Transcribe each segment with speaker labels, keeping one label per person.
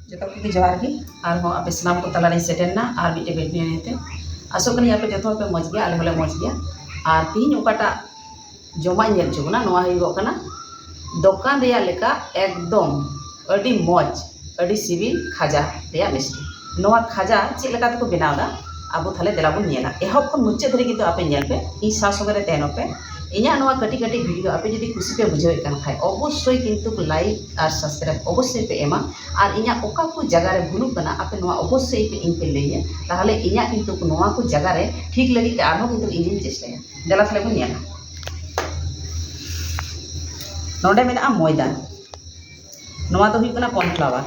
Speaker 1: जो को जोहार गे और आप सामान को तलारे सेटेलना और मिट्टे बेटने आसोग कनी आप जो पे मज गया आले होले मज गया और तीन ओकाटा जमा नेल चुना नोआ हुईगोकना दोकान रेया लेका एकदम अड़ी मज अड़ी सिबिल खाजा रेया मिष्टि नोआ खाजा चेक लेका तको बनावदा अब थाले देलाबन नेला एहब खन मुच्चे धरे किन्तु आपे नेल पे इ सा सगरे तेनो पे इन्या नोआ कटी कटी वीडियो आपे जदि खुशी पे बुझावे कान खाय अवश्य किन्तु लाइक और सब्सक्राइब अवश्य पे एमा और इन्या ओका को जगह रे भूलु कना आपे नोआ अवश्य पे इन पे लैया ताहले इन्या किन्तु नोआ को जगह रे ठीक लगी ते आरो किन्तु इनिन चेष्टाया देला थाले बन नेला नोडे मेना मैदा नोआ दो हुई कना कॉर्नफ्लावर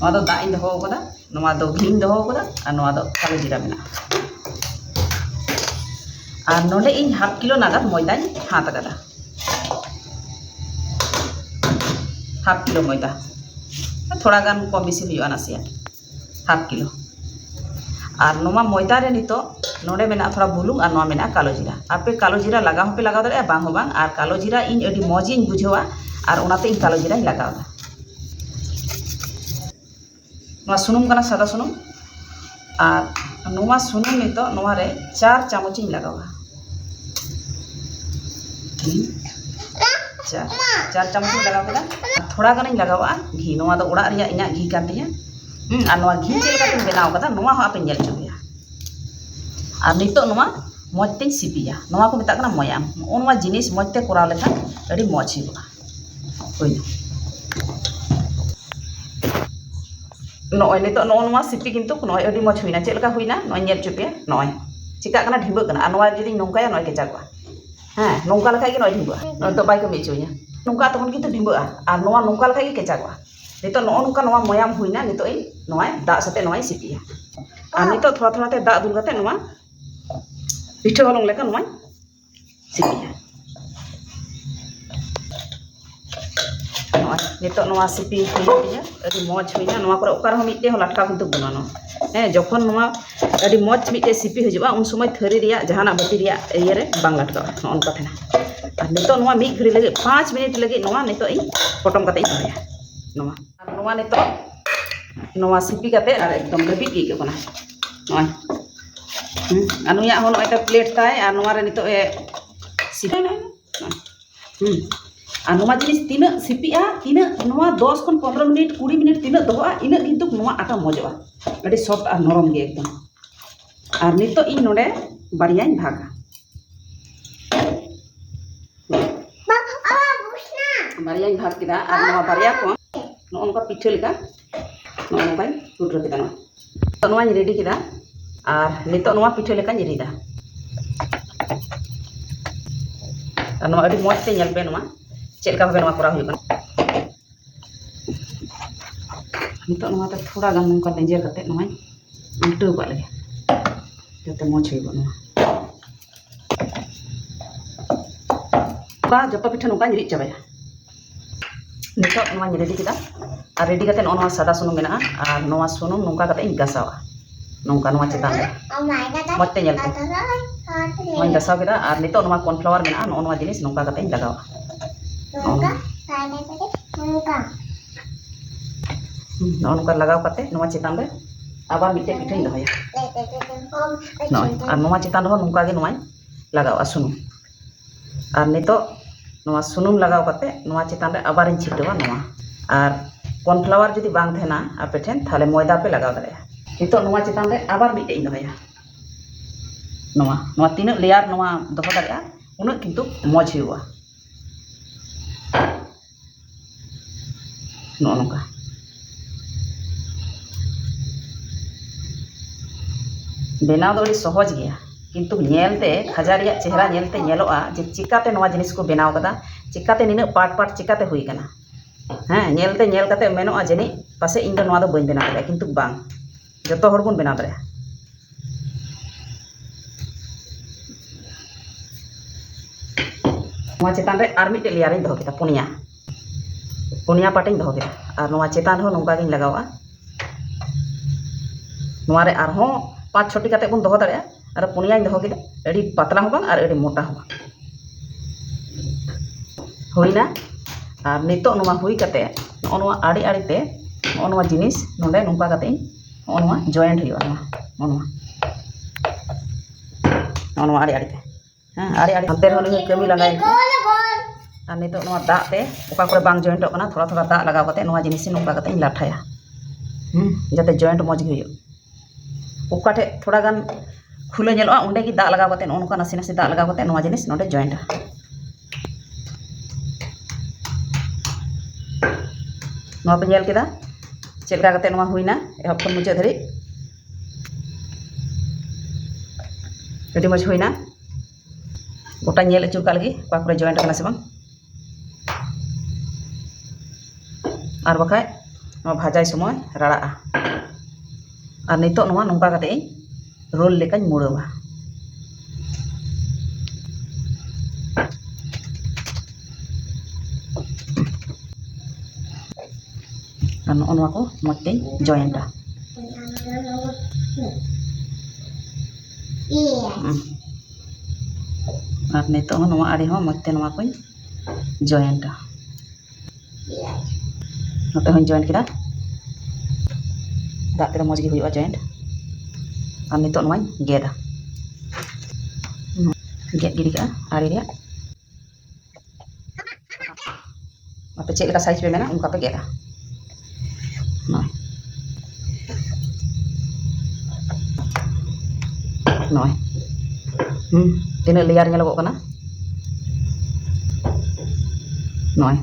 Speaker 1: नोआ दो दा इन दहो कदा नोआ दो घी दहो कदा और नोआ दो कालो जीरा मेना और नोडे इन हाफ किलो नागाद मैदा हाथ कदा हाफ किलो मैदा थोड़ा गान कम बेसी हुई नासिया हाफ किलो और नोमा मैदा रे नितो नोडे मेना थोड़ा बुलुंग और नोआ मेना कालो जीरा आपे कालो जीरा लगाओ पे लगाओ दरे बांग हो बांग और कालो जीरा इन अडी मौजिन बुझेवा और उनाते इन कालो जीरा लगाओ नोआ सुनुम कना सादा सुनुम और नोआ सुनुम नितो नोआ रे 4 चामच इन लगावा 4 चामच लगाओ केदा थोड़ा गान लगावा घी नोआ दो उड़ा रिया इना घी कान तिया और नोआ घी चेलका तुम बनाव कदा नोआ हो आपे नेल चुबिया और नितो नोआ मजते सिपिया नोआ को मेता कना मयाम नोआ जिनिस मजते कराव लेखा अड़ी मज हुआ होइना नोय नितो नोआ सिपि किन्तु नोय अड़ी मज हुइना चेलका हुइना नोय नेल चुबिया नोय चिका कना ढिबा कना नोआ जदि नोंकाया नोय केचागवा हाँ नोंका लेखा गे नोय ढिबा नोय तो बाय कमी चोया नोंका तखन किन्तु ढिबा और नोआ नोंका लेखा गे केचागवा नितो नोंका नोआ मयाम हुइना नितो इ नोय दा सते नोय सिपिया और नितो थोड़ा थोड़ा ते दा दुल कते नोआ पिठा हलंग लेका नोय सिपिया नोय नितो नोआ सिपि हुइना अडी मज हुइना नोआ करे ओकार हो मिटे हो लटका किन्तु बनानो हे जखन नोआ अडी मज मिटे सिपि हजुबा उन समय थरी रिया जहाना बाटी रिया इया रे बांग लटका नोनका थेना और नितो नोआ मिट घड़ी लगे 5 मिनट लगे नोआ नितो इ पटम कते धरया नोआ और नोआ नितो नोआ सिपि कते और एकदम लबी के कना नोय अनुया हो नोय प्लेट ताय और नोआ रे नितो ए सिपि और नोआ जिनिस तीना सिपिया तीना नोआ 10 खन 15 मिनट 20 मिनट तीना दोआ इना किन्तु नोआ आटा मजवा अड़ी सॉफ्ट और नरम गे एकदम और नितो इन नोडे बारियान भागा बारियान भाग किदा और नोआ बारिया को नोनका पिठा लेका नोनका टुटरो किदा तो नोआ रेडी किदा और नितो नोआ पिठा लेका रिदा और नोआ अड़ी मज ते नेल पे नोआ चेलका भाबे नोआ करा हुई नितो नोआ ते थोड़ा गान नोंका लेंजेर कते नोआ उल्टो का लगे जते मज हुई नोआ बा जतो पिठा नोंका रिद चाबाया नितो नोआ रेडी किदा और रेडी कते नोआ सादा सुनुम मेना और नोआ सुनुम नोंका कते इन गासावा नोंका नोआ चेतान रे मते नेल पे नोआ गासाव किदा और नितो नोआ कॉर्नफ्लावर मेना नोआ जिनिस नोंका कते इन लगावा नोंका लगाव कते नोआ चेतान रे आबार मिटे पिठा इन दहया नोय और नोआ चेतान रे नोंका गे नोआ लगावा सुनुम और नितो नोआ सुनुम लगाव कते नोआ चेतान रे आबार इन छिटवा नोआ और कॉर्नफ्लावर जदि बांग थेना आपे ठेन थाले मैदा पे लगाव दरे नितो नोआ चेतान रे आबार मिटे इन दहया नोआ तीना लेयर नोआ दहो दरेया उना किन्तु मज हुआ नोका बनाव दो सहज गया किन्तु नेलते खाजा रिया चेहरा नेलते नेलोआ जे चिकाते नोआ जिनिस को बनाव कदा चिकाते निना पाट पाट चिकाते हुई कना हाँ नेलते नेल कते मेनोआ जनी पासे इन दो नोआ दो बइन बनाव दरे किन्तु बांग जतो हर बन बनाव दरे नोआ चेतान रे आर मिटे लेयर इन दहो केदा पुनिया पाटिंग दहो केदा और नोआ चेतान हो नोंका गिन लगावा नोआ रे आर हो 5-6 कते बन दहो दरे और पुनिया दहो केदा अड़ी पतला हो बांग और अड़ी मोटा हो होइना और नितो नोआ हुई कते नोआ आड़ी आड़ी ते नवा जिनिस नोंडे नोंका कते नवा जॉइंट हुआ नवा आड़े आड़े हाँ आड़े आड़े अंते रहो कमी लगाए और नितो नवा दाते ओका करे बांग जॉइंट होना थोड़ा थोड़ा दा लगाव कते नवा जिनिस नोंका कते लाठाया जाते जॉइंट मज गे हुई ओकाटे थोड़ा गान खुले नेलोआ उंडे की दा लगाव कते नोका नासी नासी दा लगाव कते नवा जिनिस नोंडे जॉइंट नवा पे नेल केदा चेलका कते नवा हुईना एहब खन मुचाद धरि अडी मज हुईना गोटा नेल अचुर का लगी ओका करे जॉइंट करना से बांग और बखाय भाजाय समय राड़ा और नितो नवा नोंका कते रोल लेकाኝ मुड़ावा और नवा को मते जॉइंटा और नितो नवा आड़ी हो मते नवा को जॉइंटा नते हन जॉइंट केदा दाते मज गे हुआ जॉइंट और नितो नवा गेदा गेद गिरी का आड़ी रे आपे चेक लेका साइज पे मेना उनका पे गेदा नय तीन लेयर नेलोगो कना नय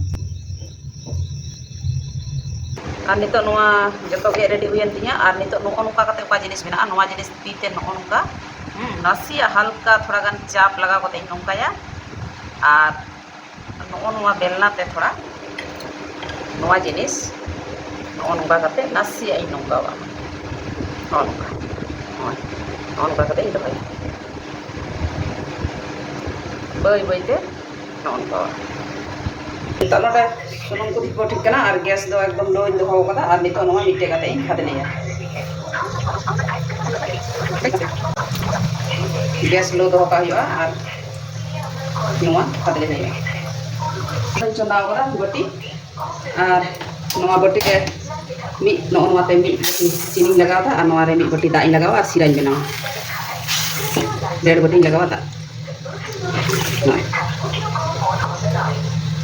Speaker 1: और नितो नवा जतो गे रेडी हुयन तिया और नितो नको नुका कते ओका जिनिस मेना नवा जिनिस तीते नको नुका नासिया हल्का थोड़ा गान चाप लगा कते नोंकाया और नको नवा बेलना ते थोड़ा नवा जिनिस नको नुका कते नासिया इ नोंकावा नुका कते इ दोय बई बईते नुका तलोटे सुनुम को दिको ठीक कना और गैस दो एकदम लो इन दोहो कदा और नितो नवा मिटे कते खादनेया गैस लो दोहो का हुआ और नवा खादले हुआ चंदा कदा बटी और नवा बटी के मी नवा ते मी चीनी लगावा था और नवा रे मी बटी दाई लगावा और सिराई बनावा 1.5 बटी लगावा था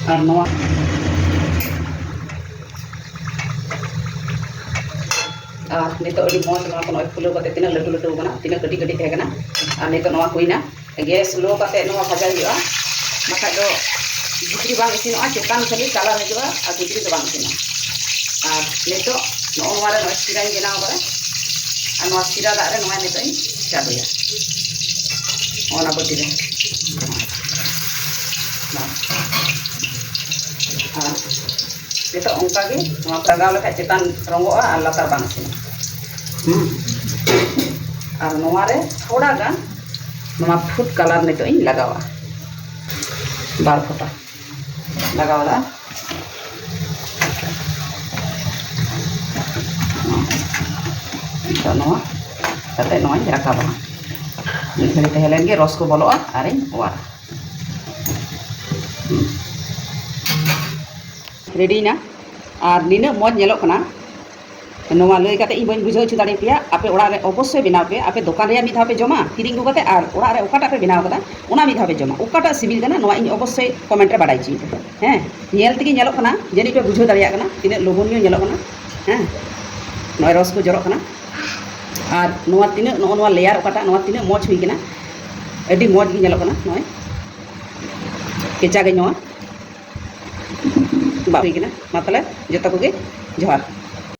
Speaker 1: और नवा नितो अड़ी मौज नवा को फुलो कते तिना लटू लटू बना तिना कटी कटी थे कना और नितो नवा हुईना गैस लो कते नवा भाजा हुआ मखा दो भितरी बांग इसिनोआ चेतान खाली काला हजवा और भितरी दो बांग इसिनोआ और नितो नवा रे सिराई बनाव करे और नवा सिरा दाग रे नवा नितो चालुया ओना बटी रे नितो ओंका गे नवा लगाव लेखा चेतान रंगोआ और लातार बांग इसिनोआ और नवा रे थोड़ा गान नवा फूड कलर नितो लगावा बार फोटा लगावला तो नवा कते नवा राखाबा घड़ी तहलेन गे रस को बोलोआ और वारा रेडी ना और नीना मज नेलो कना नवा लई कते इ बन बुझाव छु दाड़ी पिया आपे ओड़ा रे अवश्य बनाव पे आपे दुकान रे मिधा पे जमा किरिंग कते और ओड़ा रे ओकाटा पे बनाव कदा ओना मिधा पे जमा ओकाटा सिबिल कना नवा इ अवश्य कमेंट रे बाडाई छि हैं नेल तगी नेलो कना जनी पे बुझाव दाड़िया कना तिने लोभनीय नेलो कना हैं नय रस को जरो कना और नवा तिने नवा लेयर ओकाटा नवा तिने मज हुई कना अडी मज गी नेलो कना नय केचा गे नवा बाई कना मतलब जतो को गे जोहार।